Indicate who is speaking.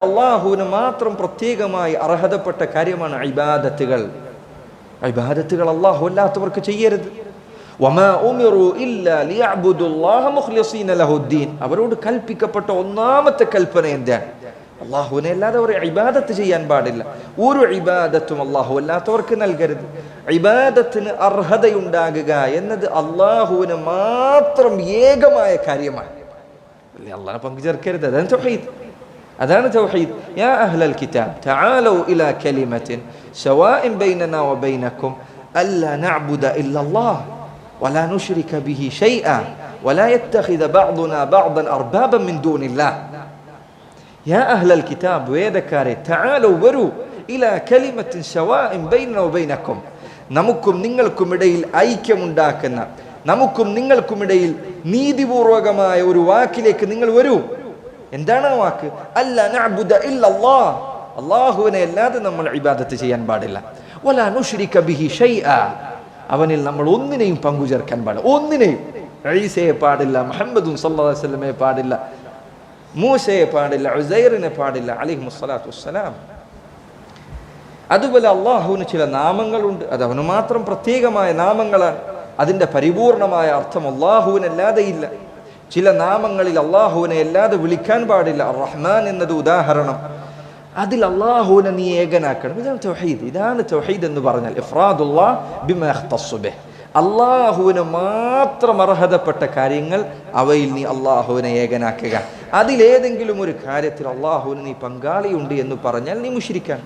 Speaker 1: അള്ളാഹുവിന് മാത്രം പ്രത്യേകമായി അർഹതപ്പെട്ട കാര്യമാണ് ഇബാദത്തുകൾ. ഇബാദത്തുകൾ അള്ളാഹു അല്ലാത്തവർക്ക് ചെയ്യരുത്. വമാ ഉമിറു ഇല്ലാ ലിയഅ്ബുദുല്ലാഹ മുഖ്ലിസീന ലഹുദ്ദീൻ. അവരോട് കൽപ്പിക്കപ്പെട്ട ഒന്നാമത്തെ കൽപ്പന എന്താണ്? അള്ളാഹുവിനെ അല്ലാതെ അവർ ഇബാദത്ത് ചെയ്യാൻ പാടില്ല. ഒരു ഇബാദത്തും അള്ളാഹു അല്ലാത്തവർക്ക് നൽകരുത്. ഇബാദത്തിന് അർഹതയുണ്ടാകുക എന്നത് അള്ളാഹുവിന് മാത്രം ഏകമായ കാര്യമാണ്. അള്ളാഹനെ പങ്കുചേർക്കരുത്. അതാണ് തൗഹീദ്. أذان توحيد. يا أهل الكتاب تعالوا إلى كلمة سواء بيننا وبينكم ألا نعبد إلا الله ولا نشرك به شيئا ولا يتخذ بعضنا بعضا أربابا من دون الله. يا أهل الكتاب ويذكروا تعالوا وروا إلى كلمة سواء بيننا وبينكم. നമുക്കും നിങ്ങൾക്കുമിടയിൽ ഐക്യമുണ്ടാക്കുന്ന, നമുക്കും നിങ്ങൾക്കുമിടയിൽ നീതിപൂർവകമായ ഒരു വാക്കിലേക്ക് നിങ്ങൾ വരൂ. എന്താണ് ആ വാക്ക്? അല്ലാ നഅ്ബുദ ഇല്ലല്ലാഹ്. അല്ലാഹുവിനെ അല്ലാതെ നമ്മൾ ഇബാദത്ത് ചെയ്യാൻ പാടില്ല. വലാ നുശ്രിക ബിഹി ഷൈആ. അവനിൽ നമ്മൾ ഒന്നിനെയും പങ്കുചേർക്കാൻ പാടില്ല. ഒന്നിനെയും. ഈസയെ പാടില്ല, മുഹമ്മദും സല്ലല്ലാഹു അലൈഹി വസല്ലമയെ പാടില്ല, മൂസയെ പാടില്ല, ഉസൈറിനെ പാടില്ല അലൈഹിമുസ്സലാത്തു വസ്സലാം. അതുപോലെ അള്ളാഹുവിന് ചില നാമങ്ങളുണ്ട്. അത് അവന് മാത്രം പ്രത്യേകമായ നാമങ്ങളാണ്. അതിൻ്റെ പരിപൂർണമായ അർത്ഥം അള്ളാഹുവിനല്ലാതെ ഇല്ല. ചില നാമങ്ങളിൽ അള്ളാഹുവിനെ അല്ലാതെ വിളിക്കാൻ പാടില്ല. റഹ്മാൻ എന്നത് ഉദാഹരണം. അതിൽ അള്ളാഹുവിനെ നീ ഏകനാക്കണം. ഇതാണ് തൗഹീദ്. ഇതാണ് തൗഹീദ് എന്ന് പറഞ്ഞാൽ ഇഫ്റാദുല്ലാഹ് ബിമാ യഖ്തസ്സു ബിഹി. അള്ളാഹുവിന് മാത്രം അർഹതപ്പെട്ട കാര്യങ്ങൾ, അവയിൽ നീ അള്ളാഹുവിനെ ഏകനാക്കുക. അതിലേതെങ്കിലും ഒരു കാര്യത്തിൽ അള്ളാഹുവിന് നീ പങ്കാളിയുണ്ട് എന്ന് പറഞ്ഞാൽ നീ മുശ്രിക്കാണ്.